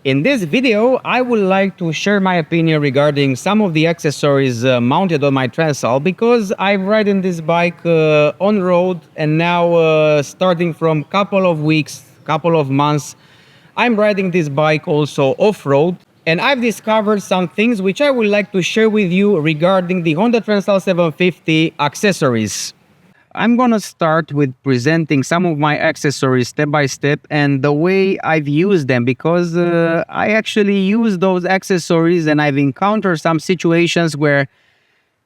In this video, I would like to share my opinion regarding some of the accessories mounted on my Transalp, because I've ridden this bike on road, and now starting from couple of weeks, couple of months, I'm riding this bike also off-road, and I've discovered some things which I would like to share with you regarding the Honda Transalp 750 accessories. I'm gonna start with presenting some of my accessories step by step and the way I've used them, because I actually use those accessories and I've encountered some situations where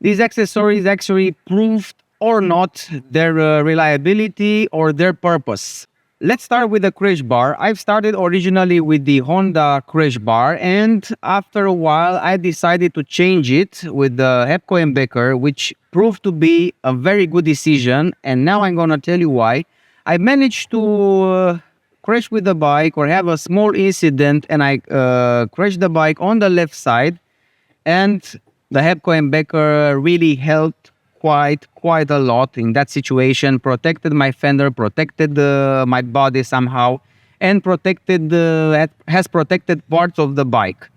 these accessories actually proved or not their reliability or their purpose. Let's start with the crash bar. I've started originally with the Honda crash bar, and after a while I decided to change it with the Hepco & Becker, which proved to be a very good decision, and now I'm gonna tell you why. I managed to crash with the bike or have a small incident, and I crashed the bike on the left side, and the Hepco & Becker really helped quite a lot in that situation. Protected my fender, protected my body somehow, and has protected parts of the bike.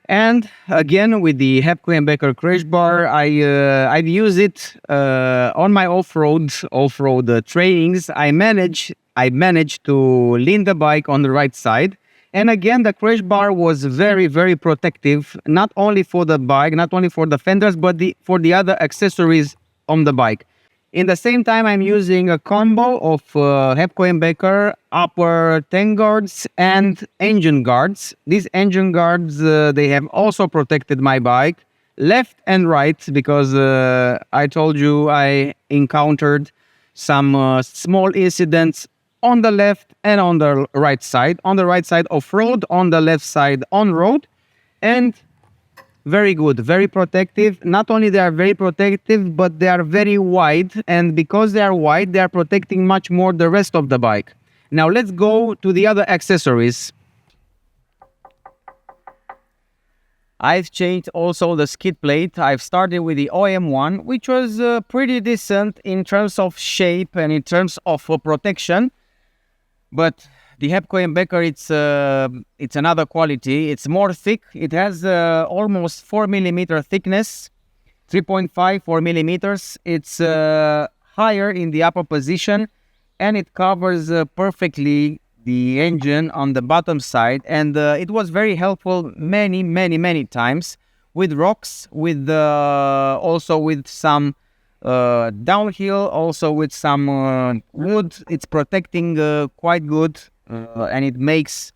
And again, with the Hepco & Becker crash bar, I've used it on my off-road trainings. I managed to lean the bike on the right side. And again, the crash bar was very protective, not only for the bike, not only for the fenders, but for the other accessories on the bike. In the same time, I'm using a combo of Hepco & Becker upper tank guards and engine guards. These engine guards, they have also protected my bike left and right, because I told you I encountered some small incidents on the left and on the right side. On the right side off-road, on the left side on-road, and very good, very protective. Not only they are very protective, but they are very wide, and because they are wide, they are protecting much more the rest of the bike. Now let's go to the other accessories. I've changed also the skid plate. I've started with the OM1, which was pretty decent in terms of shape and in terms of protection, but the Hepco & Becker, it's another quality. It's more thick. It has almost 4 millimeter thickness, 3.5, 4 millimeters. It's higher in the upper position, and it covers perfectly the engine on the bottom side. And it was very helpful many times with rocks, with also with some downhill, also with some wood. It's protecting quite good. And it makes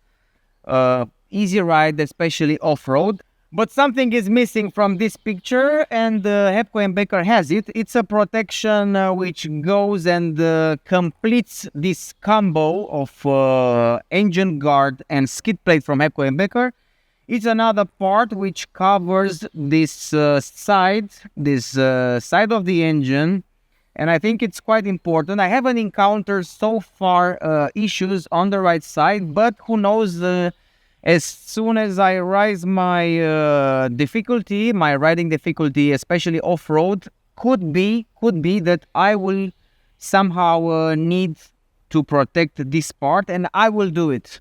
easy ride, especially off-road. But something is missing from this picture, and Hepco & Becker has it. It's a protection which goes and completes this combo of engine guard and skid plate from Hepco & Becker. It's another part which covers this side of the engine, and I think it's quite important. I haven't encountered so far issues on the right side, but who knows, as soon as I rise my difficulty, my riding difficulty, especially off-road, could be that I will somehow need to protect this part, and I will do it.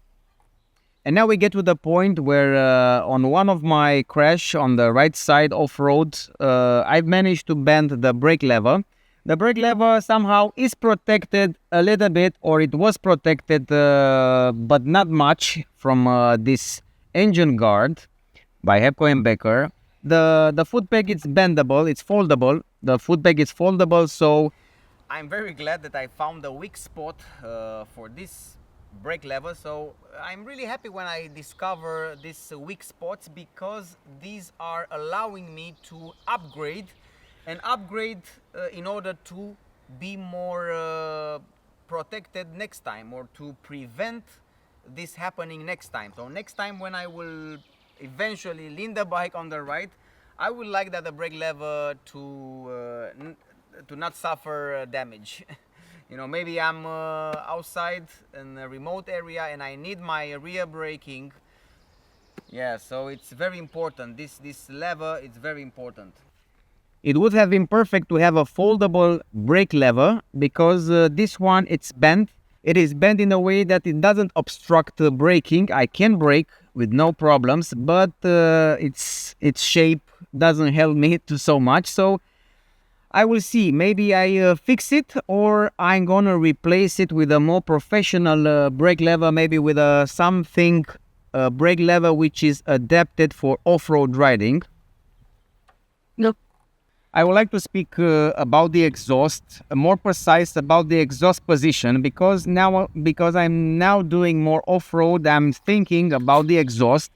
And now we get to the point where on one of my crash on the right side off-road, I've managed to bend the brake lever. The brake lever somehow is protected a little bit, or it was protected, but not much, from this engine guard by Hepco & Becker. The foot peg is bendable, it's foldable. The foot peg is foldable, so I'm very glad that I found a weak spot for this brake lever. So I'm really happy when I discover these weak spots, because these are allowing me to upgrade in order to be more protected next time, or to prevent this happening next time. So next time when I will eventually lean the bike on the right, I would like that the brake lever to not suffer damage. You know, maybe I'm outside in a remote area and I need my rear braking. Yeah, so it's very important. This lever is very important. It would have been perfect to have a foldable brake lever, because this one, it's bent It is bent in a way that it doesn't obstruct the braking. I can brake with no problems, but its shape doesn't help me to so much. So I will see. Maybe I fix it, or I'm gonna replace it with a more professional brake lever, maybe with something brake lever which is adapted for off-road riding. No. I would like to speak about the exhaust, more precise about the exhaust position, because I'm now doing more off-road. I'm thinking about the exhaust.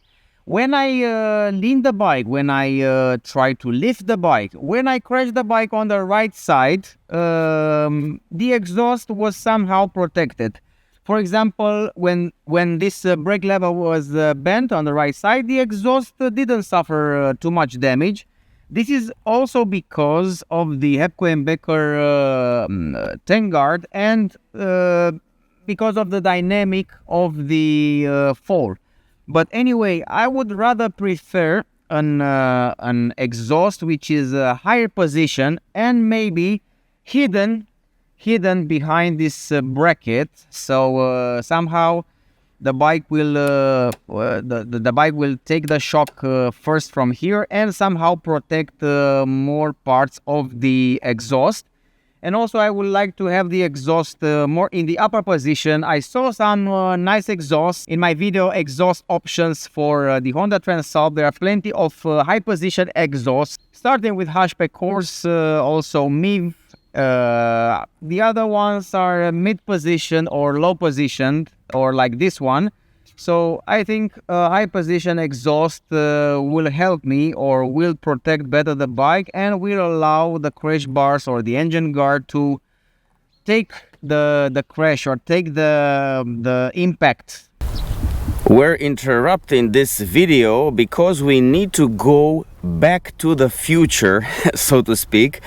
When I lean the bike, when I try to lift the bike, when I crash the bike on the right side, the exhaust was somehow protected. For example, when this brake lever was bent on the right side, the exhaust didn't suffer too much damage. This is also because of the Hepco & Becker tank guard and because of the dynamic of the fall. But anyway, I would rather prefer an exhaust which is a higher position and maybe hidden behind this bracket. So somehow the bike will the bike will take the shock first from here and somehow protect more parts of the exhaust. And also I would like to have the exhaust more in the upper position. I saw some nice exhausts in my video, exhaust options for the Honda Transalp. There are plenty of high position exhausts, starting with hatchback Corse, also MIV. The other ones are mid position or low positioned, or like this one. So I think high position exhaust will help me, or will protect better the bike, and will allow the crash bars or the engine guard to take the crash or take the impact. We're interrupting this video because we need to go back to the future, so to speak.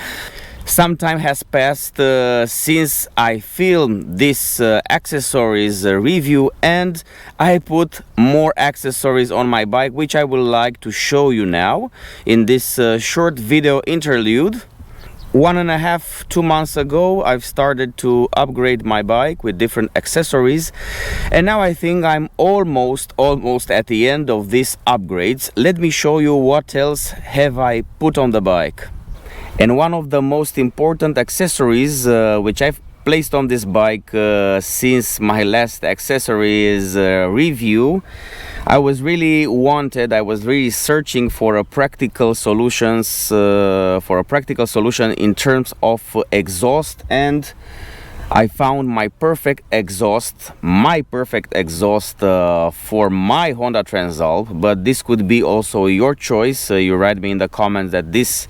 Some time has passed since I filmed this accessories review, and I put more accessories on my bike, which I would like to show you now in this short video interlude. 1.5 to 2 months ago, I've started to upgrade my bike with different accessories, and now I think I'm almost at the end of these upgrades. Let me show you what else have I put on the bike. And one of the most important accessories which I've placed on this bike since my last accessories review, I was really searching for a practical solution in terms of exhaust, and I found my perfect exhaust for my Honda Transalp. But this could be also your choice. You write me in the comments that this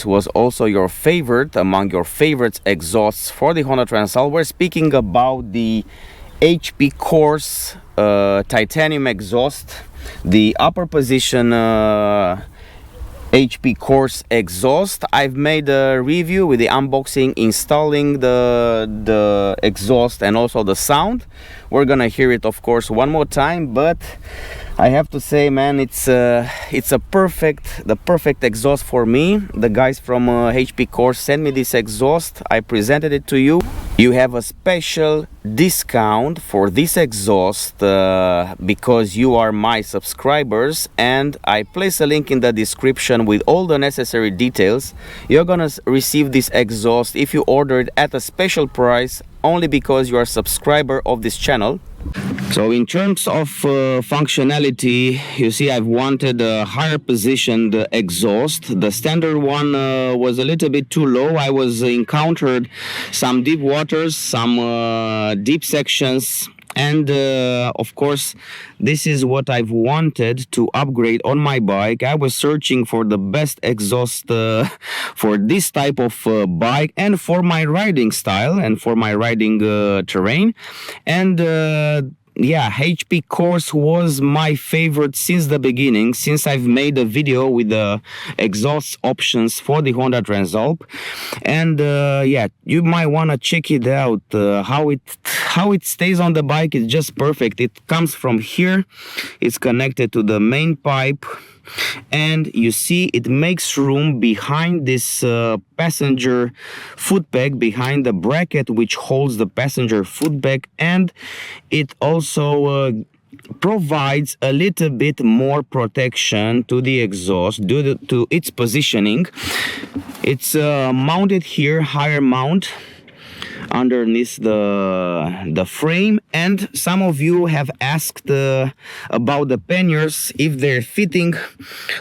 was also your favorite, among your favorites exhausts for the Honda Transalp. We're speaking about the HP Corse titanium exhaust, the upper position HP Corse exhaust. I've made a review with the unboxing, installing the exhaust and also the sound. We're gonna hear it, of course, one more time, but I have to say, man, it's the perfect exhaust for me. The guys from HP Corse sent me this exhaust. I presented it to you. You have a special discount for this exhaust because you are my subscribers, and I place a link in the description with all the necessary details. You're gonna receive this exhaust if you order it at a special price, only because you are a subscriber of this channel. So in terms of functionality, you see I've wanted a higher positioned exhaust. The standard one was a little bit too low. I was encountered some deep waters, some deep sections, and of course this is what I've wanted to upgrade on my bike. I was searching for the best exhaust for this type of bike, and for my riding style, and for my riding terrain. And yeah, HP Corse was my favorite since the beginning, since I've made a video with the exhaust options for the Honda Transalp. And yeah, you might want to check it out. How it stays on the bike is just perfect. It comes from here, it's connected to the main pipe, and you see it makes room behind this passenger foot peg, behind the bracket which holds the passenger foot peg, and it also provides a little bit more protection to the exhaust due to its positioning. It's mounted here, higher mount underneath the frame, and some of you have asked about the panniers, if they're fitting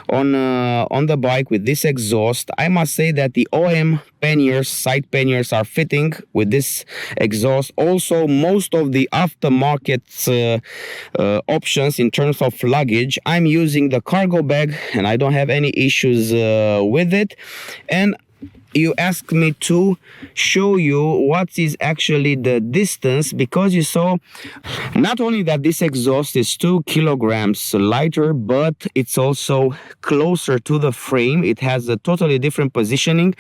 on the bike with this exhaust. I must say that the OM panniers, side panniers, are fitting with this exhaust. Also, most of the aftermarket options in terms of luggage, I'm using the cargo bag and I don't have any issues with it. And you asked me to show you what is actually the distance, because you saw not only that this exhaust is 2 kilograms lighter, but it's also closer to the frame. It has a totally different positioning,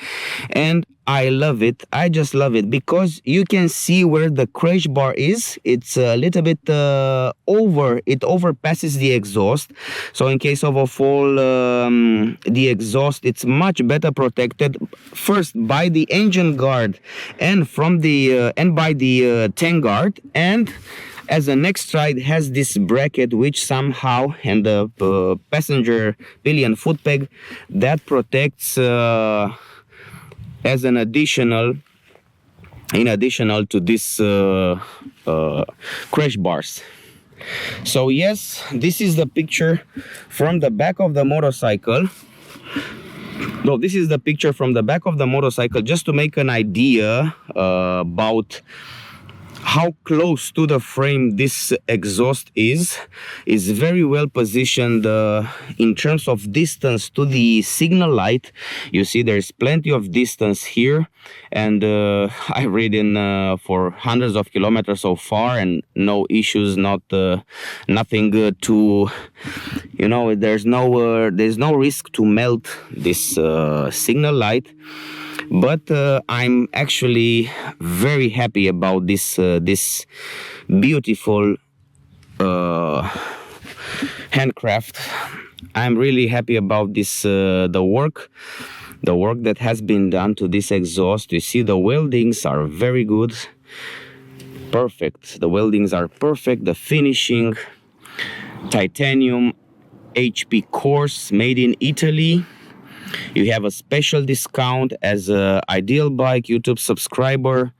and I love it. I just love it because you can see where the crash bar is. It's a little bit it overpasses the exhaust. So in case of a fall, the exhaust, it's much better protected, first by the engine guard and from the by the tank guard, and as an extra it has this bracket which somehow, and the passenger pillion foot peg, that protects as an additional, in additional to this crash bars. So yes, this is the picture from the back of the motorcycle. No, this is the picture from the back of the motorcycle, just to make an idea about how close to the frame this exhaust is very well positioned in terms of distance to the signal light. You see there's plenty of distance here, and I've ridden for hundreds of kilometers so far and no issues, nothing to, you know, there's no risk to melt this signal light. But I'm actually very happy about this this beautiful handcraft. I'm really happy about this the work that has been done to this exhaust. You see the weldings are very good, perfect. The weldings are perfect. The finishing, titanium HP Corse, made in Italy. You have a special discount as an Ideal Bike YouTube subscriber.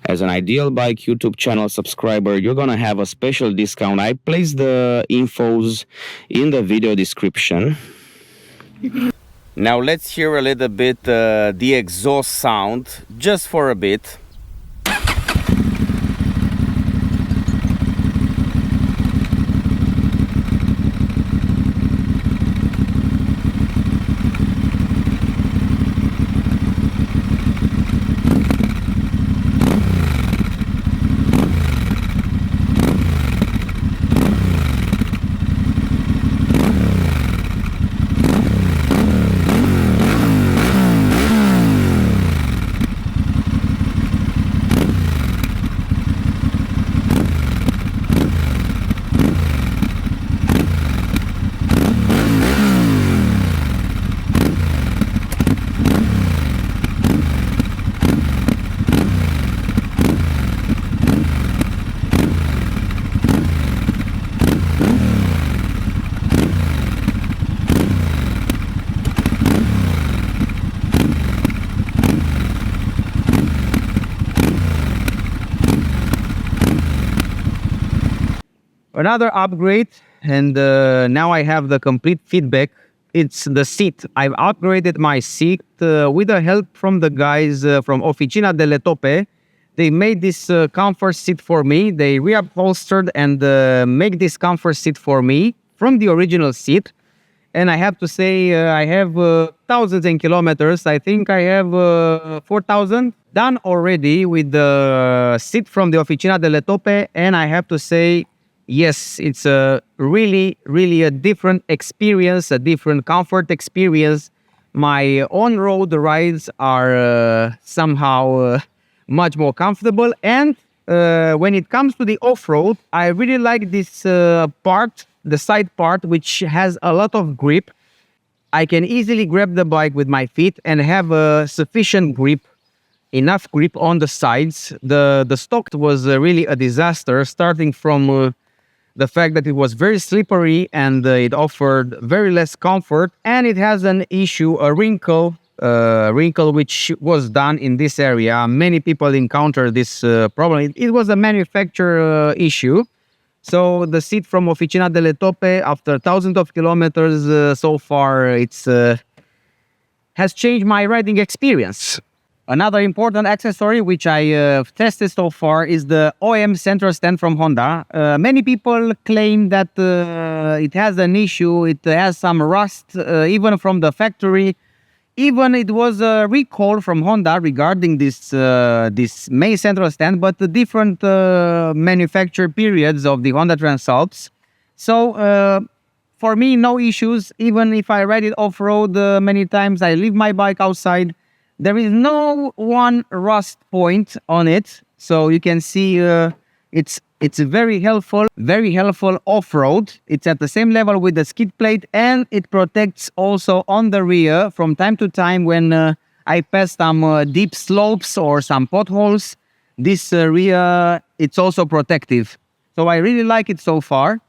As an Ideal Bike YouTube channel subscriber, you're gonna have a special discount. I placed the infos in the video description. Now let's hear a little bit the exhaust sound, just for a bit. Another upgrade, and now I have the complete feedback. It's the seat. I've upgraded my seat with the help from the guys from Oficina delle Toppe. They made this comfort seat for me. They reupholstered and make this comfort seat for me from the original seat. And I have to say, I have thousands and kilometers. I think I have 4,000 done already with the seat from the Oficina delle Toppe. And I have to say, yes, it's a really a different experience, a different comfort experience. My on-road rides are somehow much more comfortable. And when it comes to the off-road, I really like this part the side part, which has a lot of grip. I can easily grab the bike with my feet and have a sufficient grip, enough grip on the sides. The stock was really a disaster, starting from the fact that it was very slippery and it offered very less comfort, and it has an issue, a wrinkle which was done in this area. Many people encounter this problem. It was a manufacturer issue. So the seat from Oficina delle Toppe, after thousands of kilometers so far, it's has changed my riding experience. Another important accessory which I tested so far is the OEM center stand from Honda. Many people claim that it has an issue, it has some rust, even from the factory. Even it was a recall from Honda regarding this main central stand, but the different manufacture periods of the Honda Transalps. So for me, no issues. Even if I ride it off-road many times, I leave my bike outside. There is no one rust point on it. So you can see it's very helpful off-road. It's at the same level with the skid plate, and it protects also on the rear from time to time when I pass some deep slopes or some potholes. This rear, it's also protective. So I really like it so far.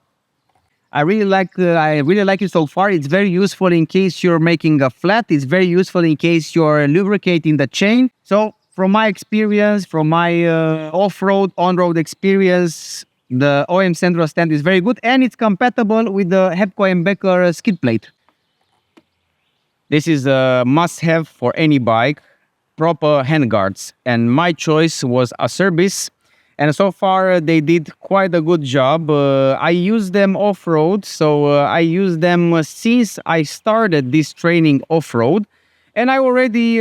I really like it so far. It's very useful in case you're making a flat. It's very useful in case you're lubricating the chain. So from my experience, from my off-road, on-road experience, the OEM central stand is very good, and it's compatible with the Hepco and Becker skid plate. This is a must-have for any bike, proper handguards, and my choice was Acerbis. And so far, they did quite a good job. I use them off-road, so I use them since I started this training off-road. And I already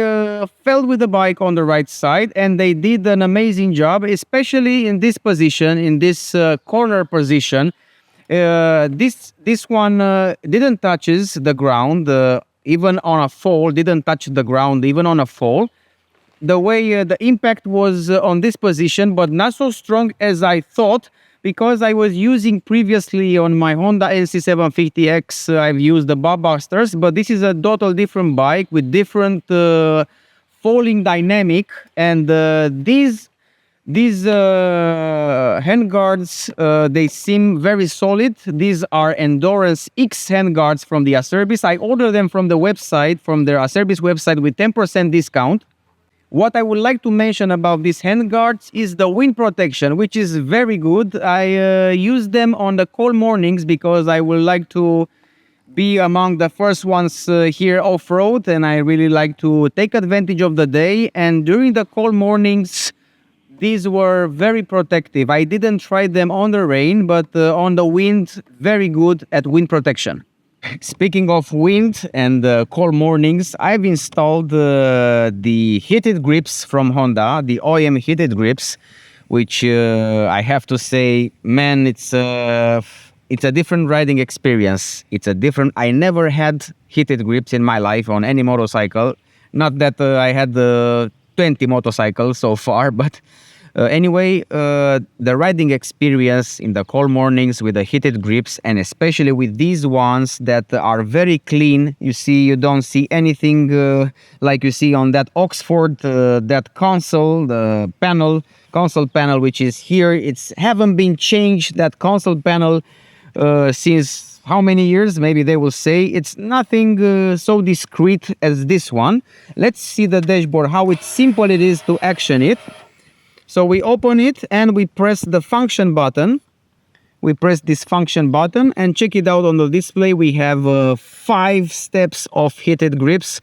fell with the bike on the right side, and they did an amazing job, especially in this position, in this corner position. This one didn't touches the ground, even on a fall, didn't touch the ground even on a fall. The way the impact was on this position, but not so strong as I thought, because I was using previously on my Honda XL750X, I've used the Bob Busters, but this is a total different bike with different falling dynamic, and these handguards, they seem very solid. These are Endurance X handguards from the Acerbis. I ordered them from the website, from their Acerbis website, with 10% discount. What I would like to mention about these handguards is the wind protection, which is very good. I use them on the cold mornings because I would like to be among the first ones here off-road, and I really like to take advantage of the day. And during the cold mornings, these were very protective. I didn't try them on the rain, but on the wind, very good at wind protection. Speaking of wind and cold mornings, I've installed the heated grips from Honda, the OEM heated grips, which I have to say, man, it's a different riding experience. I never had heated grips in my life on any motorcycle. Not that I had 20 motorcycles so far, but anyway, the riding experience in the cold mornings with the heated grips, and especially with these ones that are very clean. You see, you don't see anything like you see on that Oxford, that console panel, which is here. It's haven't been changed, that console panel, since how many years? Maybe they will say. It's nothing so discreet as this one. Let's see the dashboard, how simple it is to action it. So we open it and we press the function button. We press this function button and check it out on the display. We have 5 steps of heated grips.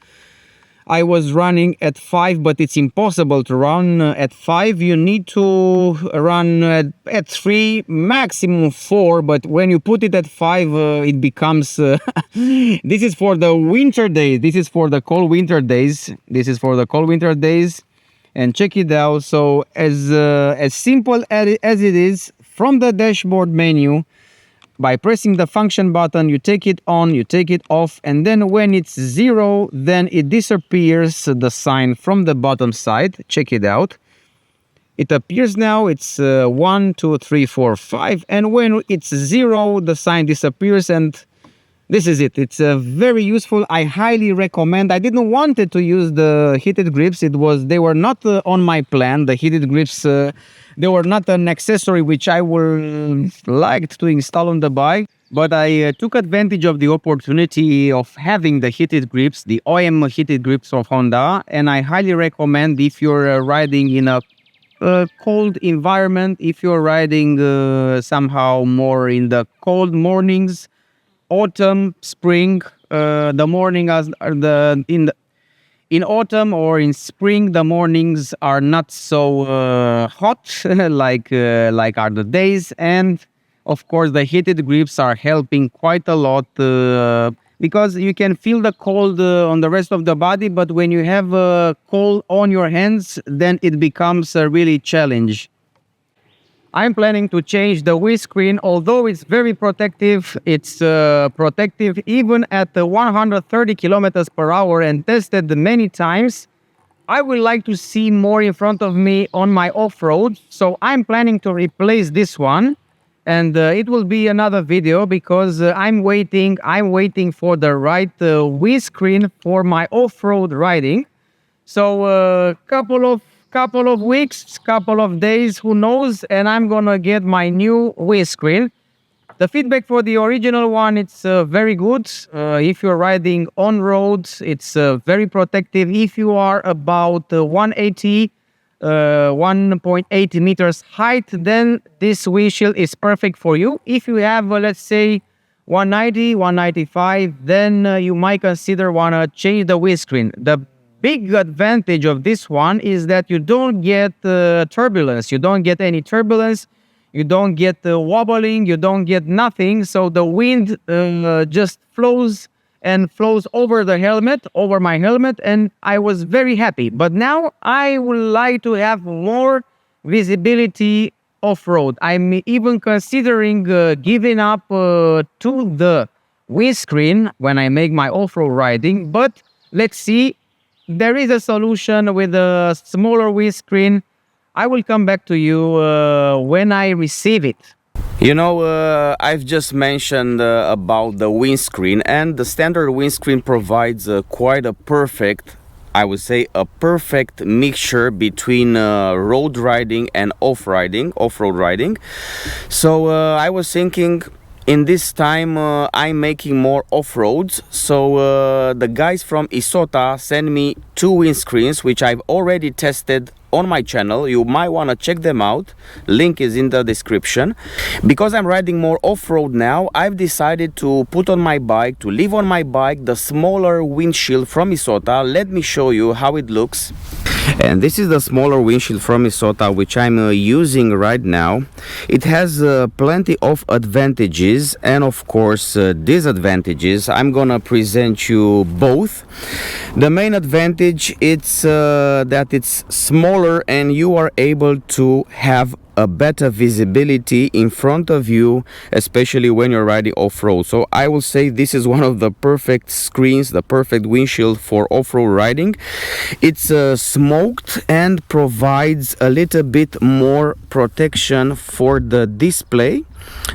I was running at 5, but it's impossible to run at 5. You need to run at 3, maximum 4. But when you put it at 5, it becomes... This is for the winter days. This is for the cold winter days. And check it out. So as simple as it is, from the dashboard menu, by pressing the function button, you take it on, you take it off, and then when it's 0, then it disappears, the sign from the bottom side. Check it out. It appears now, it's 1, 2, 3, 4, 5, and when it's 0, the sign disappears, and this is it. It's very useful. I highly recommend. I didn't want to use the heated grips. They were not on my plan. The heated grips, they were not an accessory which I would like to install on the bike. But I took advantage of the opportunity of having the heated grips, the OEM heated grips of Honda, and I highly recommend if you're riding in a cold environment, if you're riding somehow more in the cold mornings, autumn, spring, the morning in autumn or in spring, the mornings are not so hot like are the days, and of course the heated grips are helping quite a lot because you can feel the cold on the rest of the body, but when you have cold on your hands, then it becomes a really challenge. I'm planning to change the windscreen. Although it's very protective, it's protective even at 130 kilometers per hour and tested many times. I would like to see more in front of me on my off-road, so I'm planning to replace this one, and it will be another video because I'm waiting for the right windscreen for my off-road riding. So couple of weeks, couple of days, who knows, and I'm gonna get my new windscreen. The feedback for the original one, it's very good. If you're riding on roads, it's very protective. If you are about 1.80 meters height, then this windshield is perfect for you. If you have, let's say, 190, 195, then you might consider wanna change the windscreen. The big advantage of this one is that you don't get turbulence. You don't get any turbulence. You don't get wobbling. You don't get nothing. So the wind just flows and flows over the helmet, over my helmet, and I was very happy. But now I would like to have more visibility off-road. I'm even considering giving up to the windscreen when I make my off-road riding. But let's see. There is a solution with a smaller windscreen. I will come back to you when I receive it. You know, I've just mentioned about the windscreen, and the standard windscreen provides quite a perfect, I would say, a perfect mixture between road riding and off-road riding. So I was thinking, in this time I'm making more off-roads, so the guys from Isota sent me 2 windscreens which I've already tested on my channel. You might want to check them out, link is in the description. Because I'm riding more off-road now, I've decided to put on my bike, to leave on my bike the smaller windshield from Isota. Let me show you how it looks. And this is the smaller windshield from Isota which I'm using right now. It has plenty of advantages and of course disadvantages. I'm gonna present you both. The main advantage is that it's smaller and you are able to have a better visibility in front of you, especially when you're riding off-road. So I will say this is one of the perfect screens, the perfect windshield for off-road riding. It's smoked and provides a little bit more protection for the display.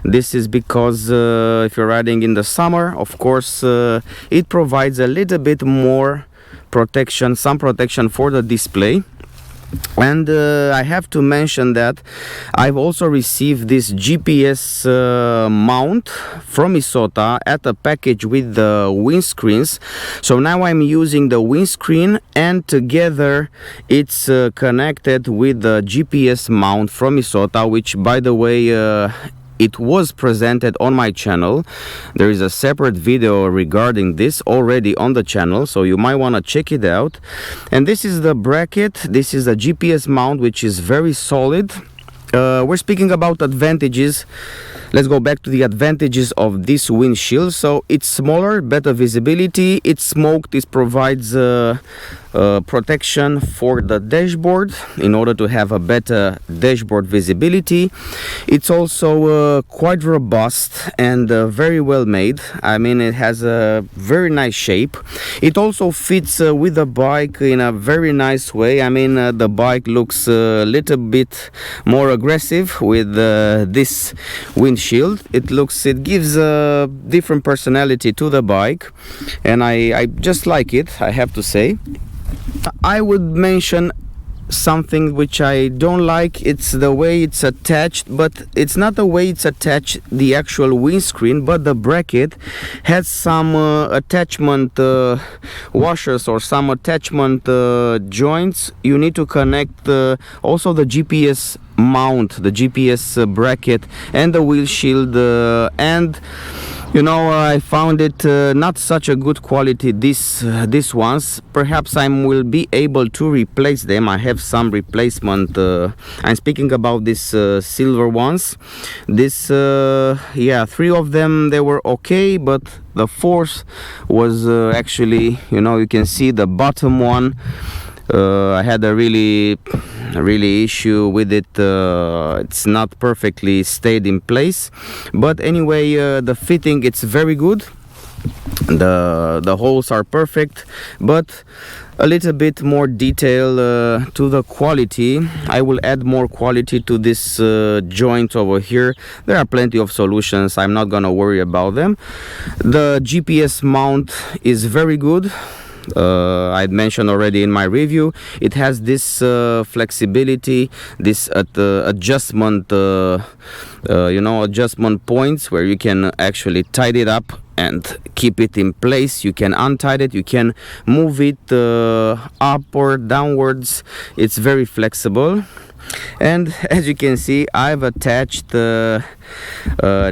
This is because if you're riding in the summer, of course, it provides a little bit more protection, some protection for the display. And I have to mention that I've also received this GPS mount from Isota at a package with the windscreens. So now I'm using the windscreen and together it's connected with the GPS mount from Isota, which, by the way, it was presented on my channel. There is a separate video regarding this already on the channel, so you might want to check it out. And this is the bracket. This is a GPS mount which is very solid. We're speaking about advantages. Let's go back to the advantages of this windshield. So it's smaller, better visibility, it's smoked, it provides protection for the dashboard in order to have a better dashboard visibility. It's also quite robust and very well made. I mean, it has a very nice shape. It also fits with the bike in a very nice way. I mean, the bike looks a little bit more aggressive with this windshield. It gives a different personality to the bike, and I just like it, I have to say. I would mention something which I don't like. It's the way it's attached, but it's not the way it's attached, the actual windscreen, but the bracket has some attachment washers or some attachment joints. You need to connect also the GPS mount, the GPS bracket, and the wheel shield, and you know, I found it not such a good quality, this ones. Perhaps I will be able to replace them. I have some replacement. I'm speaking about these silver ones. Yeah, 3 of them, they were okay, but the 4th was actually, you know, you can see the bottom one. I had a really issue with it. It's not perfectly stayed in place, but anyway, the fitting, it's very good. The holes are perfect, but a little bit more detail to the quality. I will add more quality to this joint over here. There are plenty of solutions, I'm not gonna worry about them. The GPS mount is very good. I'd mentioned already in my review, it has this flexibility, this adjustment, you know, adjustment points where you can actually tighten it up and keep it in place. You can untie it, you can move it up or downwards. It's very flexible. And as you can see, I've attached the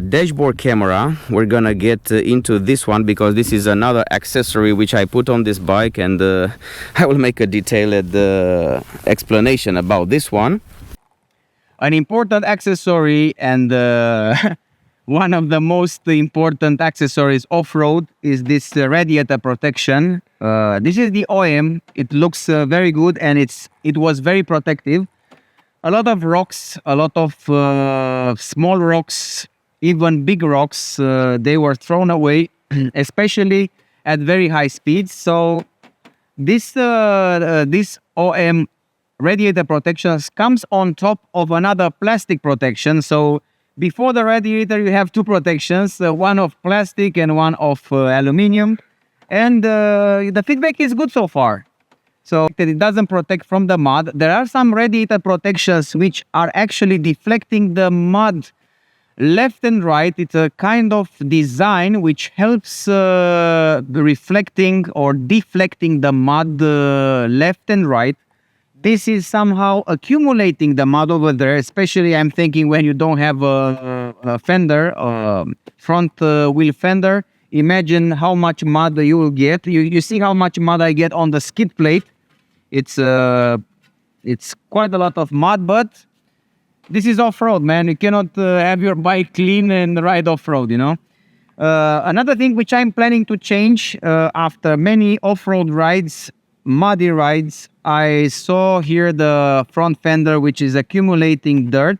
dashboard camera. We're gonna get into this one because this is another accessory which I put on this bike, and I will make a detailed explanation about this one. An important accessory, and one of the most important accessories off-road, is this radiator protection. This is the OEM. It looks very good, and it was very protective. A lot of rocks, a lot of small rocks, even big rocks, they were thrown away, especially at very high speeds. So this OM radiator protection comes on top of another plastic protection. So before the radiator, you have 2 protections, one of plastic and one of aluminium. And the feedback is good so far. So it doesn't protect from the mud. There are some radiator protections which are actually deflecting the mud left and right. It's a kind of design which helps reflecting or deflecting the mud left and right. This is somehow accumulating the mud over there, especially I'm thinking when you don't have a fender, front wheel fender. Imagine how much mud you will get. You see how much mud I get on the skid plate. It's quite a lot of mud, but this is off-road, man. You cannot have your bike clean and ride off-road, you know. Another thing which I'm planning to change after many off-road rides, muddy rides, I saw here the front fender which is accumulating dirt,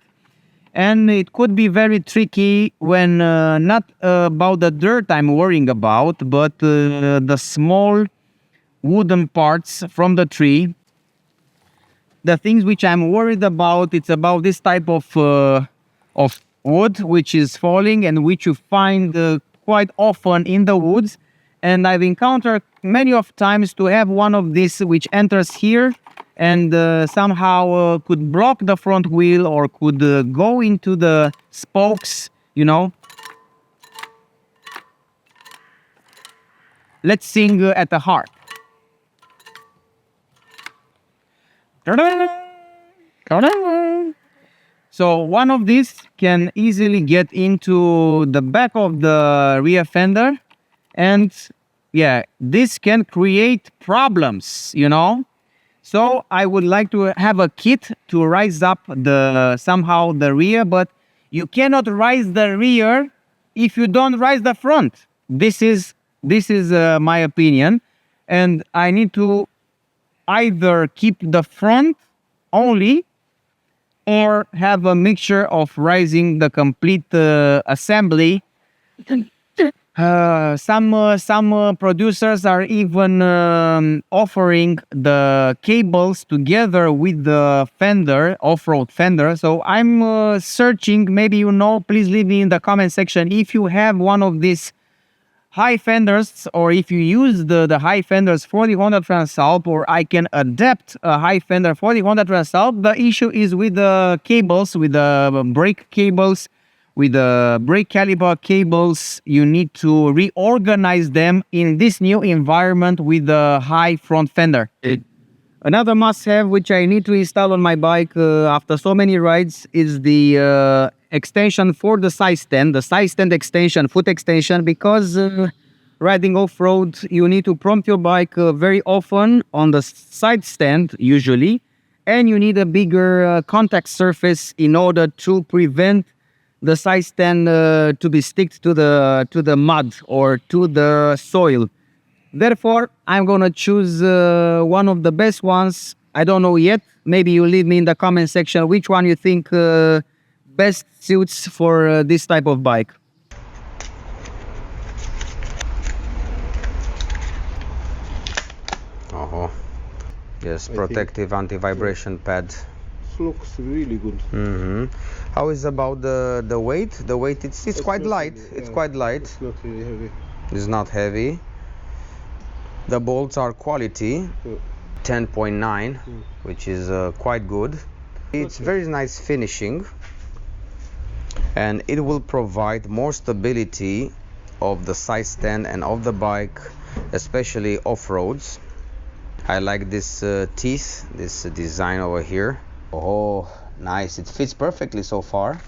and it could be very tricky when not about the dirt I'm worrying about, but the small wooden parts from the tree. The things which I'm worried about, it's about this type of wood which is falling and which you find quite often in the woods. And I've encountered many of times to have one of these which enters here and somehow could block the front wheel or could go into the spokes, you know. Let's sing at the heart. So one of these can easily get into the back of the rear fender, and yeah, this can create problems, you know. So I would like to have a kit to rise up somehow the rear, but you cannot rise the rear if you don't rise the front. This is my opinion, and I need to either keep the front only or have a mixture of rising the complete assembly. Some producers are even offering the cables together with the fender, off-road fender. So I'm searching, maybe you know, please leave me in the comment section if you have one of these high fenders, or if you use the high fenders for the Honda Transalp, or I can adapt a high fender for the Honda Transalp. The issue is with the cables, with the brake cables, with the brake caliper cables. You need to reorganize them in this new environment with the high front fender. Another must-have which I need to install on my bike after so many rides is the extension for the side stand, extension, foot extension, because riding off-road you need to prompt your bike very often on the side stand usually, and you need a bigger contact surface in order to prevent the side stand to be stick to the mud or to the soil. Therefore, I'm gonna choose one of the best ones. I don't know yet. Maybe you leave me in the comment section which one you think best suits for this type of bike. Yes, protective anti-vibration pad. Looks really good. How is about the weight? The weight, it's quite light. Heavy, it's quite light. It's not really heavy. It's not heavy. The bolts are quality, 10.9, which is quite good. It's very nice finishing, and it will provide more stability of the side stand and of the bike, especially off-roads. I like this teeth, this design over here. Oh, nice. It fits perfectly so far.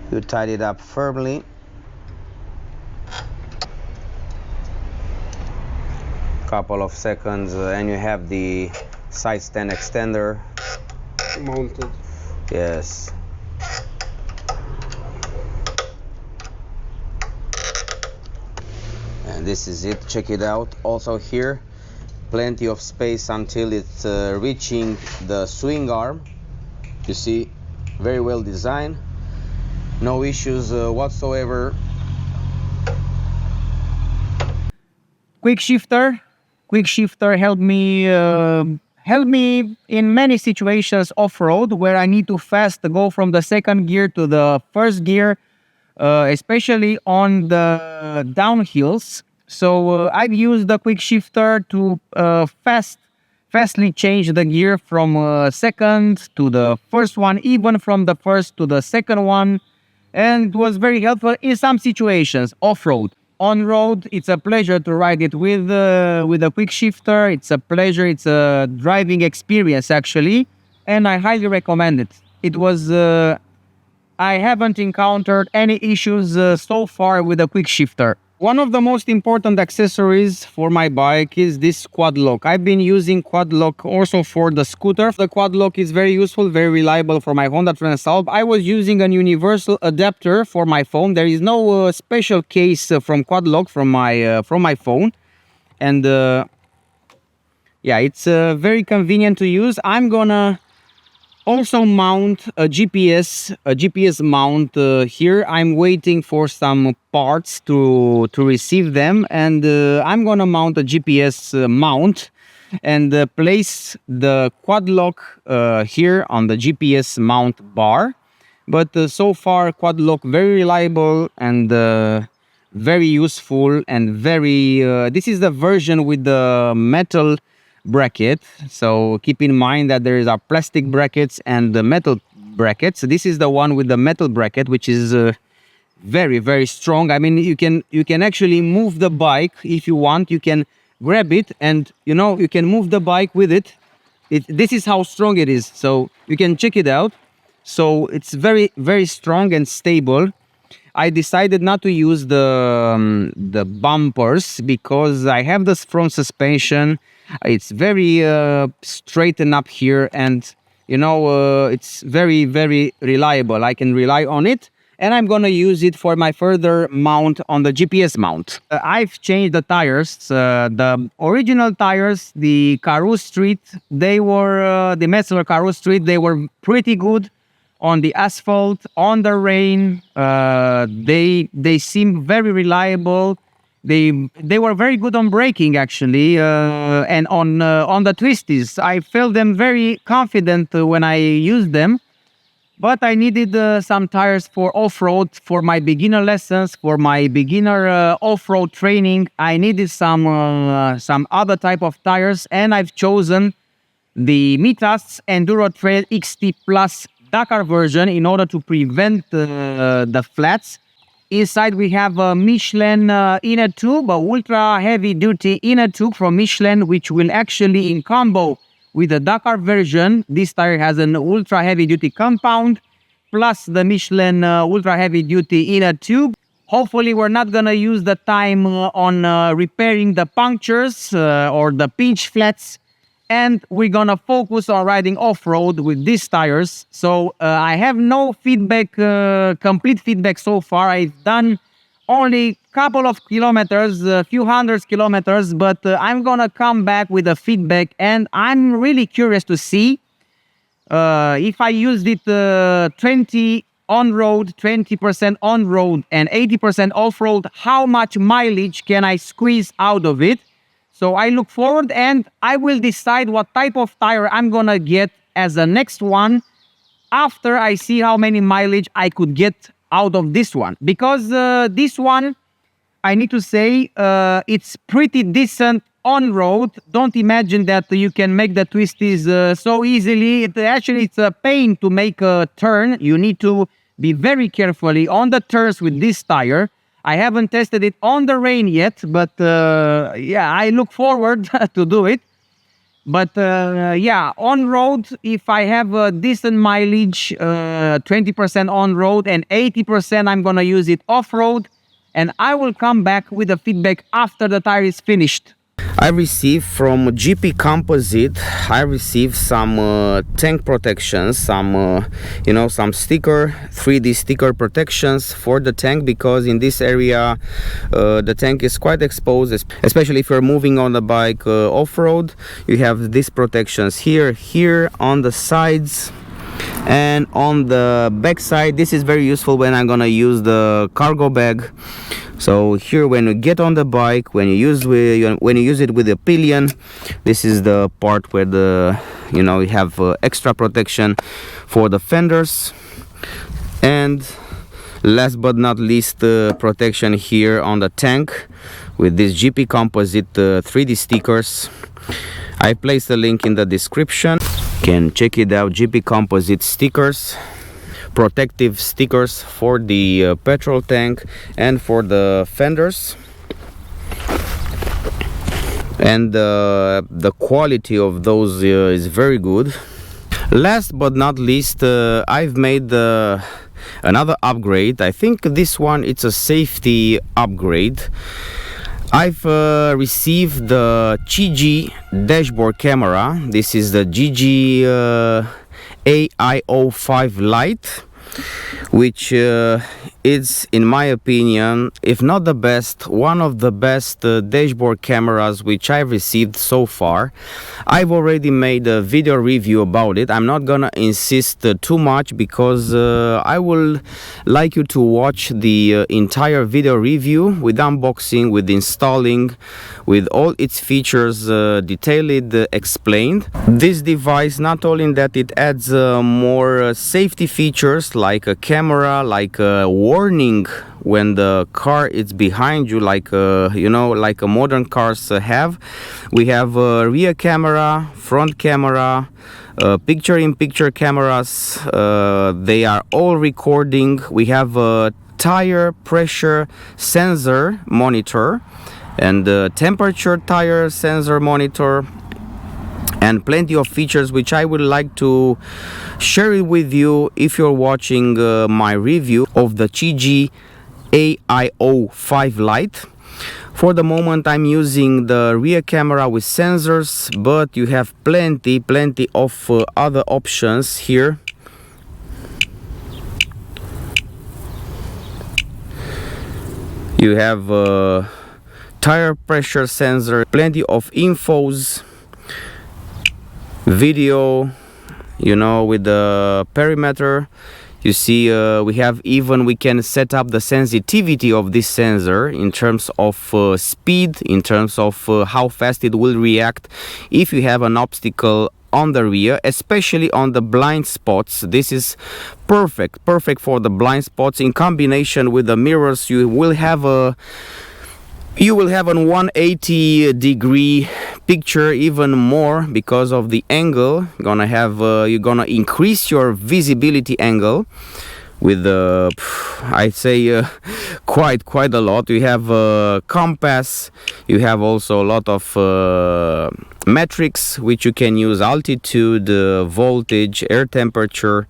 You tied it up firmly. Couple of seconds and you have the side stand extender Mounted. Yes. And this is it. Check it out. Also here, plenty of space until it's reaching the swing arm. You see, very well designed. No issues whatsoever. Quick shifter helped me in many situations off-road where I need to fast go from the second gear to the first gear, especially on the downhills. So I've used the quick shifter to fastly change the gear from second to the first one, even from the first to the second one, and it was very helpful in some situations off-road. On-road, it's a pleasure to ride it with a quick shifter. It's a pleasure. It's a driving experience, actually, and I highly recommend it. It was, I haven't encountered any issues so far with a quick shifter. One of the most important accessories for my bike is this quad lock. I've been using quad lock also for the scooter. The quad lock is very useful, very reliable for my Honda Transalp. I was using a universal adapter for my phone. There is no special case from quad lock from my phone, and yeah, it's very convenient to use. I'm gonna also mount a GPS mount here. I'm waiting for some parts to receive them, and I'm gonna mount a GPS mount and place the quad lock here on the GPS mount bar. But so far, quad lock very reliable and very useful, and very this is the version with the metal bracket, so keep in mind that there are plastic brackets and the metal brackets. This is the one with the metal bracket, which is very, very strong. I mean, you can actually move the bike if you want. You can grab it and you can move the bike with it. This is how strong it is, so you can check it out. So it's very, very strong and stable. I decided not to use the bumpers because I have this front suspension. It's very straightened up here, and it's very, very reliable. I can rely on it, and I'm gonna use it for my further mount on the GPS mount. I've changed the tires. The original tires, the Carew Street, they were the Metzler Carew Street. They were pretty good on the asphalt, on the rain. They seem very reliable. They were very good on braking actually, and on the twisties. I felt them very confident when I used them. But I needed some tires for off-road, for my beginner lessons, for my beginner off-road training. I needed some other type of tires, and I've chosen the Mitas Enduro Trail XT Plus Dakar version in order to prevent the flats. Inside we have a Michelin inner tube, a ultra heavy duty inner tube from Michelin, which will actually in combo with the Dakar version. This tire has an ultra heavy duty compound plus the Michelin ultra heavy duty inner tube. Hopefully we're not gonna use the time on repairing the punctures or the pinch flats, and we're gonna focus on riding off-road with these tires. So I have no feedback, complete feedback so far. I've done only couple of kilometers, a few hundred kilometers, but I'm gonna come back with a feedback, and I'm really curious to see if I used it 20 on-road, 20% on-road, and 80% off-road, how much mileage can I squeeze out of it? So I look forward, and I will decide what type of tire I'm gonna get as the next one after I see how many mileage I could get out of this one. Because this one, I need to say, it's pretty decent on road. Don't imagine that you can make the twisties so easily. Actually, it's a pain to make a turn. You need to be very carefully on the turns with this tire. I haven't tested it on the rain yet, but yeah, I look forward to do it. But yeah, on road, if I have a decent mileage, 20% on road and 80% I'm gonna use it off road, and I will come back with the feedback after the tire is finished. I received from GP Composite, I received some tank protections, some you know, some sticker, 3D sticker protections for the tank, because in this area the tank is quite exposed, especially if you're moving on the bike off-road. You have these protections here on the sides and on the back side. This is very useful when I'm gonna use the cargo bag. So here, when you get on the bike, when you use it with the pillion, this is the part where you have extra protection for the fenders. And last but not least, protection here on the tank with this GP Composite 3D stickers. I placed the link in the description. You can check it out. GP Composite stickers, protective stickers for the petrol tank and for the fenders, and the quality of those is very good. Last but not least, I've made another upgrade. I think this one, it's a safety upgrade. I've received the CHIGEE dashboard camera. This is the CHIGEE AIO5 LITE, which is, in my opinion, if not the best, one of the best dashboard cameras which I've received so far. I've already made a video review about it. I'm not gonna insist too much, because I will like you to watch the entire video review with unboxing, with installing, with all its features detailed explained. This device, not only in that it adds more safety features like a camera, like a warning when the car is behind you, like like modern cars have. We have a rear camera, front camera, picture-in-picture cameras. They are all recording. We have a tire pressure sensor monitor and temperature tire sensor monitor, and plenty of features which I would like to share it with you if you're watching my review of the CHIGEE AIO5 LITE. For the moment I'm using the rear camera with sensors, but you have plenty of other options here. You have a tire pressure sensor, plenty of infos, video, you know, with the perimeter. You see, we can set up the sensitivity of this sensor in terms of speed, in terms of how fast it will react if you have an obstacle on the rear, especially on the blind spots. This is perfect for the blind spots. In combination with the mirrors, you will have a 180 degree picture, even more, because of the angle. You're gonna increase your visibility angle with I'd say quite a lot. You have a compass, you have also a lot of metrics which you can use: altitude, voltage, air temperature,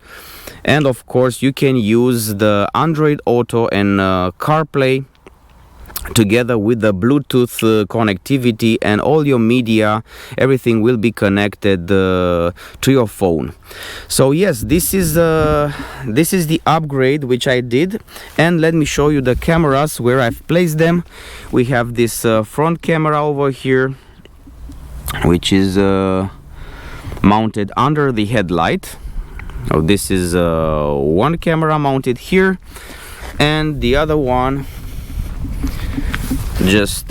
and of course you can use the Android Auto and CarPlay together with the Bluetooth connectivity, and all your media, everything will be connected to your phone. So yes, this is the upgrade which I did. And let me show you the cameras where I've placed them. We have this front camera over here, which is mounted under the headlight. So this is one camera mounted here, and the other one just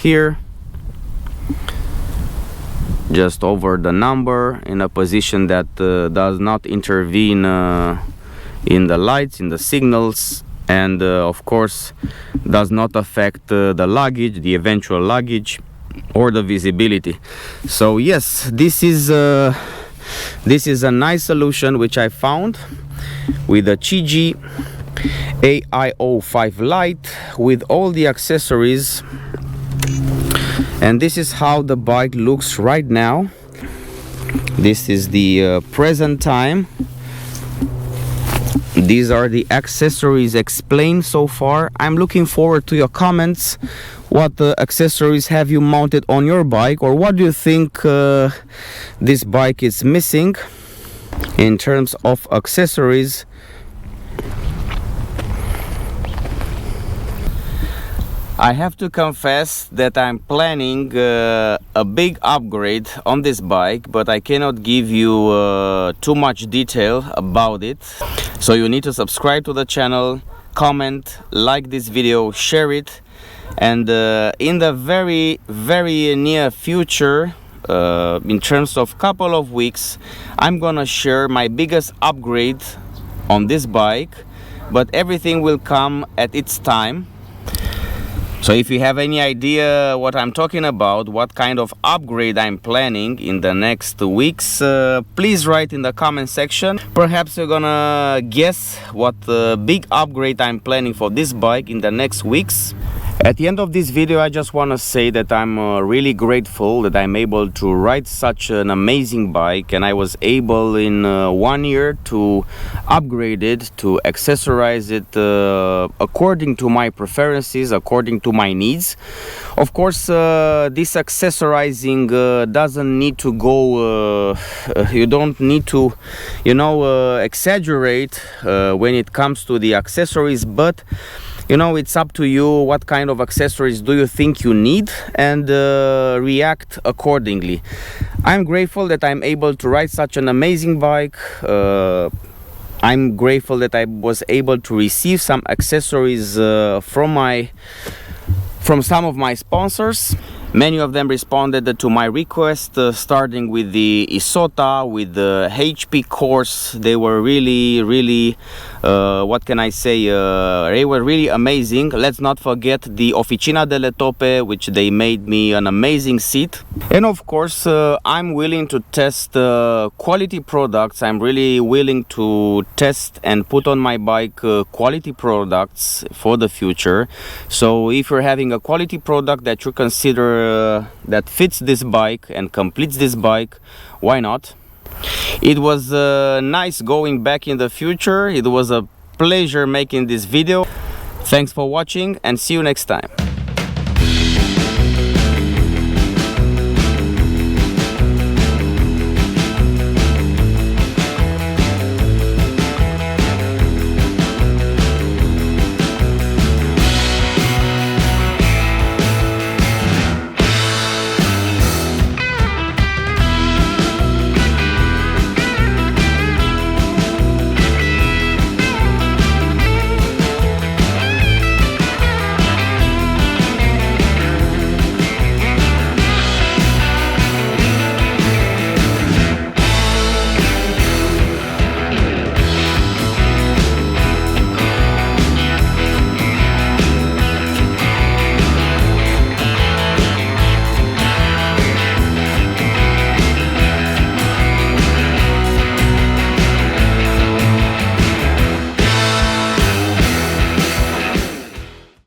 here, just over the number, in a position that does not intervene in the lights, in the signals, and of course does not affect the luggage, the eventual luggage, or the visibility. So yes, this is a nice solution which I found with the CHIGEE AI05 LITE with all the accessories. And this is how the bike looks right now. This is the present time. These are the accessories explained so far. I'm looking forward to your comments. What accessories have you mounted on your bike, or what do you think this bike is missing in terms of accessories? I have to confess that I'm planning a big upgrade on this bike, but I cannot give you too much detail about it. So you need to subscribe to the channel, comment, like this video, share it, and in the very near future, in terms of couple of weeks, I'm gonna share my biggest upgrade on this bike, but everything will come at its time. So if you have any idea what I'm talking about, what kind of upgrade I'm planning in the next weeks, please write in the comment section. Perhaps you're gonna guess what big upgrade I'm planning for this bike in the next weeks. At the end of this video, I just want to say that I'm really grateful that I'm able to ride such an amazing bike, and I was able in 1 year to upgrade it, to accessorize it according to my preferences, according to my needs. Of course, this accessorizing doesn't need to go, you don't need to, you know, exaggerate when it comes to the accessories, but you know, it's up to you. What kind of accessories do you think you need, and react accordingly. I'm grateful that I'm able to ride such an amazing bike. I'm grateful that I was able to receive some accessories from some of my sponsors. Many of them responded to my request, starting with the Isota, with the HP Corse. They were really, what can I say, they were really amazing. Let's not forget the Oficina delle Toppe, which they made me an amazing seat. And of course, I'm willing to test quality products. I'm really willing to test and put on my bike quality products for the future. So if you're having a quality product that you consider that fits this bike and completes this bike, why not? It was nice going back in the future. It was a pleasure making this video. Thanks for watching, and see you next time.